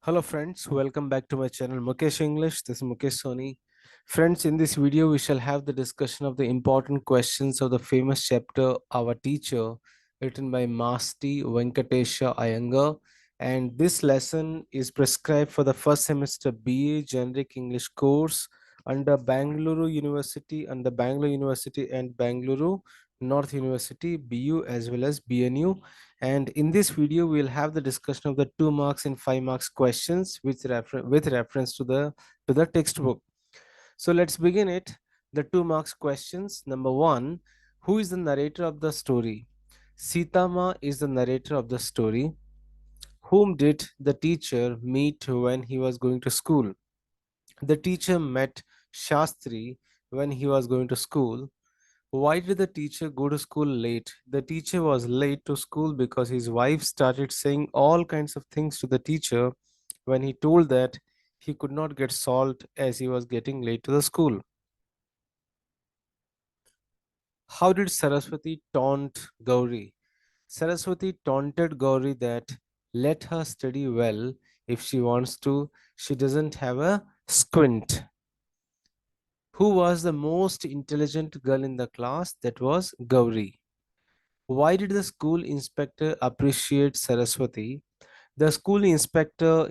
Hello friends, welcome back to my channel Mukesh English. This is Mukesh Soni. Friends, in this video we shall have the discussion of the important questions of the famous chapter Our Teacher, written by Masti Venkatesha Iyengar. And this lesson is prescribed for the first semester BA Generic English course under Bangalore University and Bangalore North University BU as well as BNU. And in this video we'll have the discussion of the 2 marks and 5 marks questions with reference to the textbook. So let's begin it. The 2 marks questions. Number 1, who is the narrator of the story? Sitama is the narrator of the story. Whom did the teacher meet when he was going to school? The teacher met Shastri when he was going to school. Why did the teacher go to school late? The teacher was late to school because his wife started saying all kinds of things to the teacher when he told that he could not get salt as he was getting late to the school. How did Saraswati taunt Gauri? Saraswati taunted Gauri that let her study well if she wants to, she doesn't have a squint. Who was the most intelligent girl in the class? That was Gauri. Why did the school inspector appreciate Saraswati? The school inspector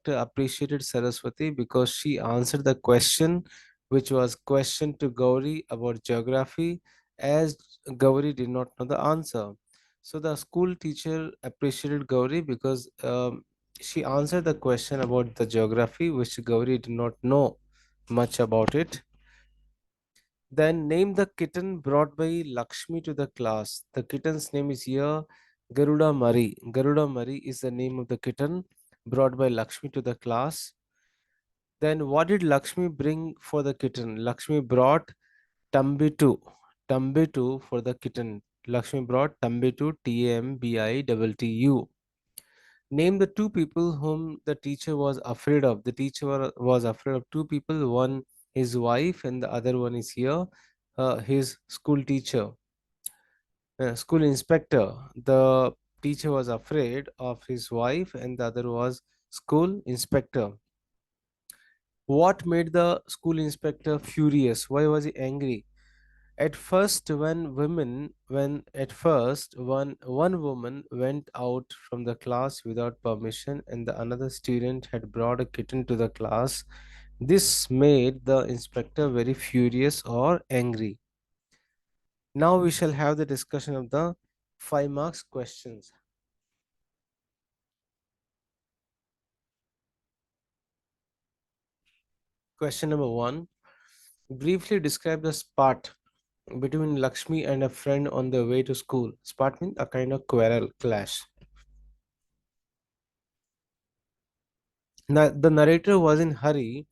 appreciated Saraswati because she answered the question, which was question to Gauri about geography, as Gauri did not know the answer. So the school teacher appreciated Gauri because she answered the question about the geography, which Gauri did not know much about it. Then name the kitten brought by Lakshmi to the class. The kitten's name is here Garuda Mari. Garuda Mari is the name of the kitten brought by Lakshmi to the class. Then what did Lakshmi bring for the kitten? Lakshmi brought Tambitu. Tambitu for the kitten. Lakshmi brought Tambitu, Tambittu. Name the two people whom the teacher was afraid of. The teacher was afraid of two people. One his wife, and the other one is here, his school teacher, school inspector. The teacher was afraid of his wife, and the other was school inspector. What made the school inspector furious? Why was he angry? At first one woman went out from the class without permission, and the another student had brought a kitten to the class. This made the inspector very furious or angry. Now we shall have the discussion of the 5 marks questions. Question number 1. Briefly describe the spat between Lakshmi and a friend on the way to school. Spat means a kind of quarrel, clash. The narrator was in hurry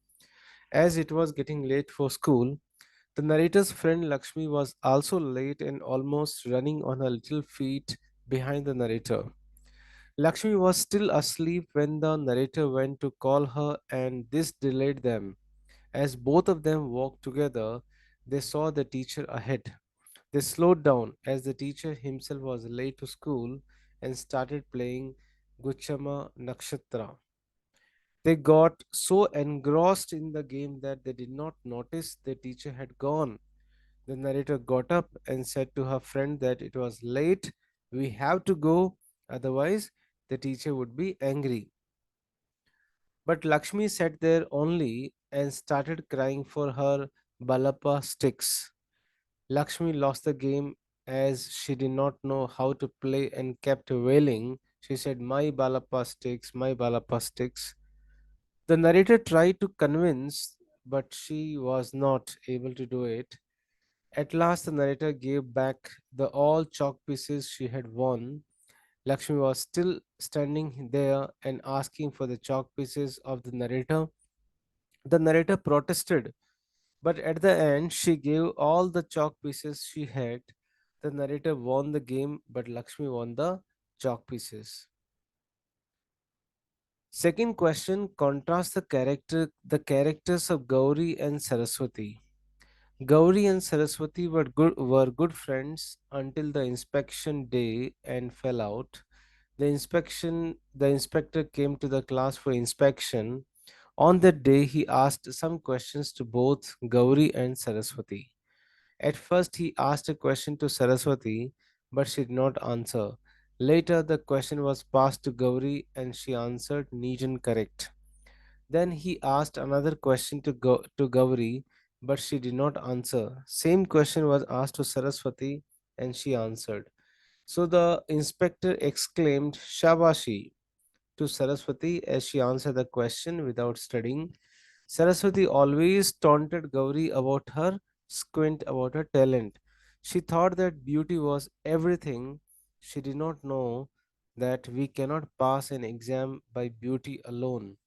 as it was getting late for school. The narrator's friend Lakshmi was also late and almost running on her little feet behind the narrator. Lakshmi was still asleep when the narrator went to call her, and this delayed them. As both of them walked together, they saw the teacher ahead. They slowed down as the teacher himself was late to school and started playing Guchama Nakshatra. They got so engrossed in the game that they did not notice the teacher had gone. The narrator got up and said to her friend that it was late, we have to go, otherwise, the teacher would be angry. But Lakshmi sat there only and started crying for her balapa sticks. Lakshmi lost the game as she did not know how to play and kept wailing. She said, my balapa sticks, my balapa sticks. The narrator tried to convince, but she was not able to do it. At last, the narrator gave back the all chalk pieces she had won. Lakshmi was still standing there and asking for the chalk pieces of the narrator. The narrator protested, but at the end, she gave all the chalk pieces she had. The narrator won the game, but Lakshmi won the chalk pieces. Second question, contrast the characters of Gauri and Saraswati. Gauri and Saraswati were good friends until the inspection day and fell out. The inspector came to the class for inspection. On that day, he asked some questions to both Gauri and Saraswati. At first, he asked a question to Saraswati, but she did not answer. Later, the question was passed to Gauri and she answered neat and correct. Then he asked another question to Gauri, but she did not answer. Same question was asked to Saraswati and she answered. So the inspector exclaimed Shabashi to Saraswati as she answered the question without studying. Saraswati always taunted Gauri about her squint, about her talent. She thought that beauty was everything. She did not know that we cannot pass an exam by beauty alone.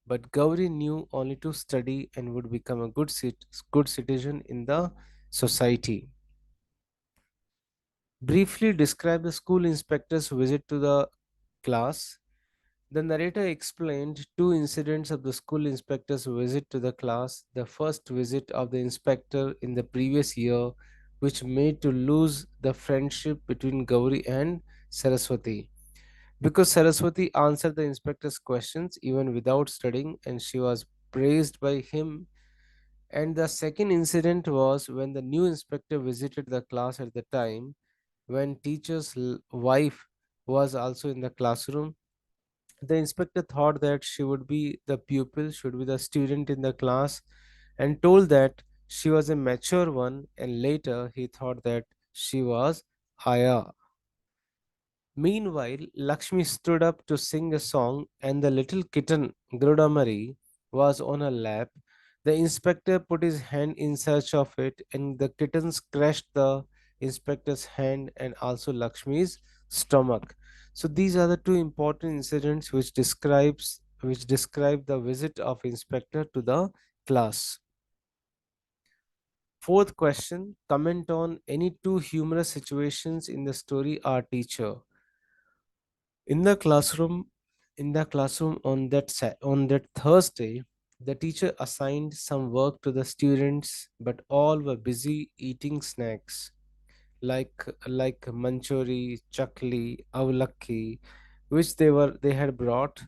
But Gauri knew only to study and would become a good citizen in the society. Briefly describe the school inspector's visit to the class. The narrator explained two incidents of the school inspector's visit to the class. The first visit of the inspector in the previous year, which made to lose the friendship between Gauri and Saraswati. Because Saraswati answered the inspector's questions even without studying, and she was praised by him. And the second incident was when the new inspector visited the class at the time when teacher's wife was also in the classroom. The inspector thought that she would be the pupil, should be the student in the class, and told that she was a mature one, and later he thought that she was Aya. Meanwhile, Lakshmi stood up to sing a song, and the little kitten, Grudamari, was on her lap. The inspector put his hand in search of it, and the kitten scratched the inspector's hand and also Lakshmi's stomach. So these are the two important incidents which describe the visit of inspector to the class. Fourth question: comment on any two humorous situations in the story Our Teacher. In the classroom, on that Thursday, the teacher assigned some work to the students, but all were busy eating snacks like manchuri, chakli, avlakki, which they had brought.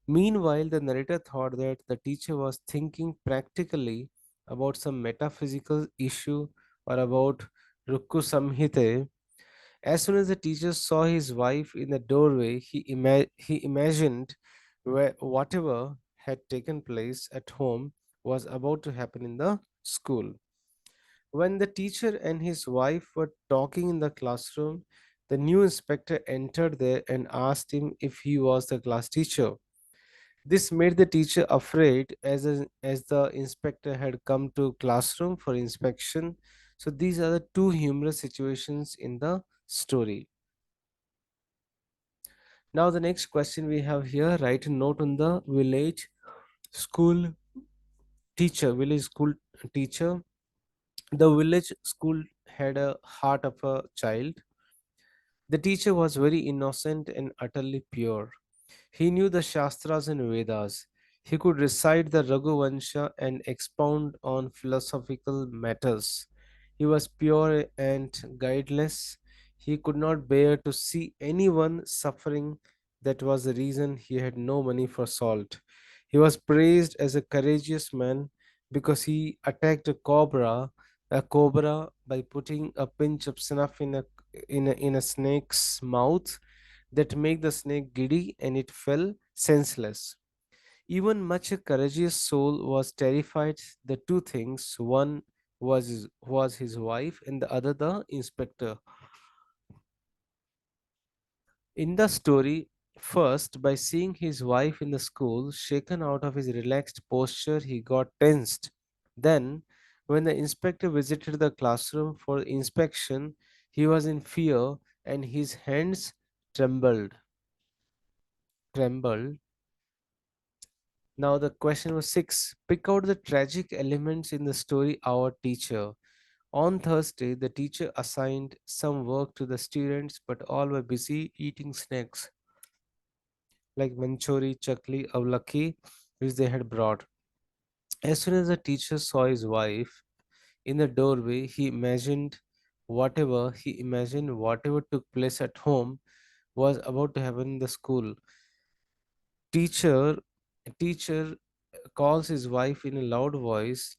Meanwhile, the narrator thought that the teacher was thinking practically about some metaphysical issue or about Rukku Samhite. As soon as the teacher saw his wife in the doorway, he imagined whatever had taken place at home was about to happen in the school. When the teacher and his wife were talking in the classroom, the new inspector entered there and asked him if he was the class teacher. This made the teacher afraid as the inspector had come to classroom for inspection. So these are the two humorous situations in the story. Now, the next question we have here, write a note on the school village school teacher. The village school had a heart of a child. The teacher was very innocent and utterly pure. He knew the Shastras and Vedas. He could recite the Raghuvansha and expound on philosophical matters. He was pure and guideless. He could not bear to see anyone suffering. That was the reason he had no money for salt. He was praised as a courageous man because he attacked a cobra by putting a pinch of snuff in a snake's mouth that make the snake giddy and it fell senseless. Even much a courageous soul was terrified. The two things, one was his wife and the other the inspector. In the story, first, by seeing his wife in the school, shaken out of his relaxed posture, he got tensed. Then, when the inspector visited the classroom for inspection, he was in fear and his hands trembled. Trembled. Now, the question was six. Pick out the tragic elements in the story Our Teacher. On Thursday, the teacher assigned some work to the students, but all were busy eating snacks like manchuri, chakli, avlaki, which they had brought. As soon as the teacher saw his wife in the doorway, he imagined whatever took place at home was about to happen in the school. Teacher teacher calls his wife in a loud voice.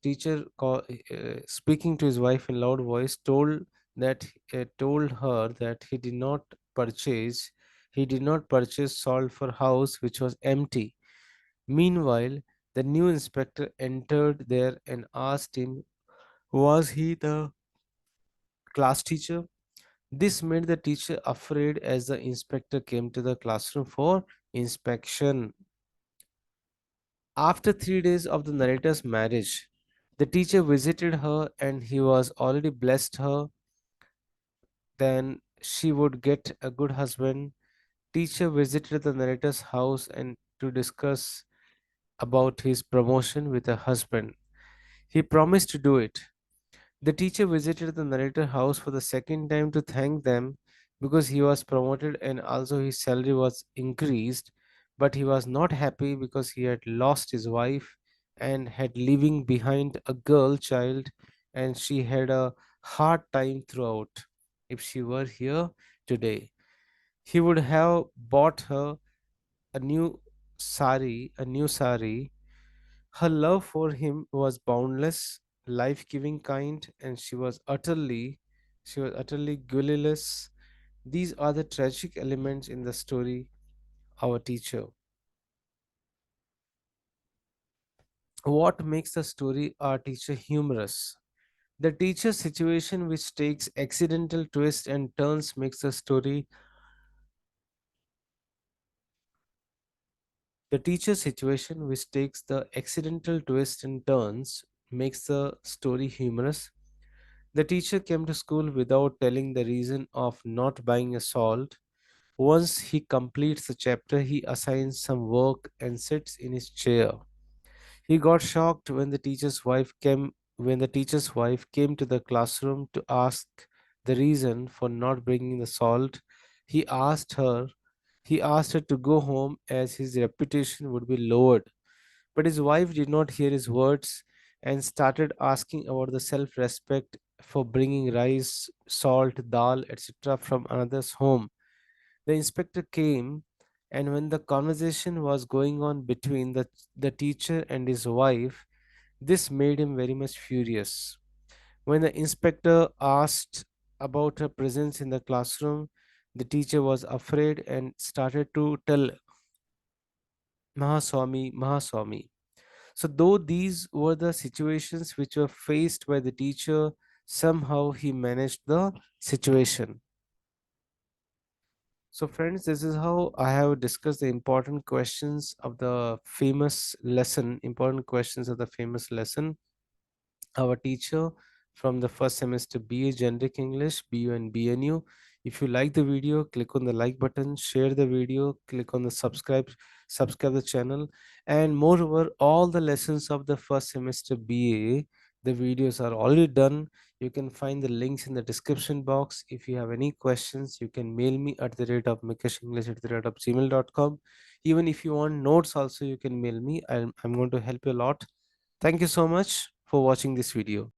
Speaking to his wife in loud voice, told her that purchase he did not purchase salt for house which was empty. Meanwhile, the new inspector entered there and asked him, was he the class teacher? This made the teacher afraid as the inspector came to the classroom for inspection. After 3 days of the narrator's marriage, the teacher visited her and he was already blessed her. Then she would get a good husband. Teacher visited the narrator's house and to discuss about his promotion with her husband. He promised to do it. The teacher visited the narrator house for the second time to thank them because he was promoted and also his salary was increased, but he was not happy because he had lost his wife and had leaving behind a girl child, and she had a hard time throughout. If she were here today, he would have bought her a new sari. Her love for him was boundless, life-giving kind, and she was utterly guileless. These are the tragic elements in the story, Our Teacher. What makes the story Our Teacher humorous? The teacher situation which takes accidental twists and turns makes the story the teacher situation which takes the accidental twists and turns makes the story humorous. The teacher came to school without telling the reason of not buying a salt. Once he completes the chapter, he assigns some work and sits in his chair. He got shocked when the teacher's wife came to the classroom to ask the reason for not bringing the salt. He asked her he asked her to go home as his reputation would be lowered. But his wife did not hear his words and started asking about the self respect for bringing rice, salt, dal, etc. from another's home. The inspector came, and when the conversation was going on between the teacher and his wife, this made him very much furious. When the inspector asked about her presence in the classroom, the teacher was afraid and started to tell Mahaswami, Mahaswami. So, though these were the situations which were faced by the teacher, somehow he managed the situation. So, friends, this is how I have discussed the important questions of the famous lesson, important questions of the famous lesson. Our teacher from the first semester BA Generic English, BU and BNU. If you like the video, click on the like button, share the video, click on the subscribe the channel, and moreover, all the lessons of the first semester BA, the videos are already done. You can find the links in the description box. If you have any questions, you can mail me at the rate of mikeshenglish at the rate of gmail.com. Even if you want notes, also you can mail me. I'm going to help you a lot. Thank you so much for watching this video.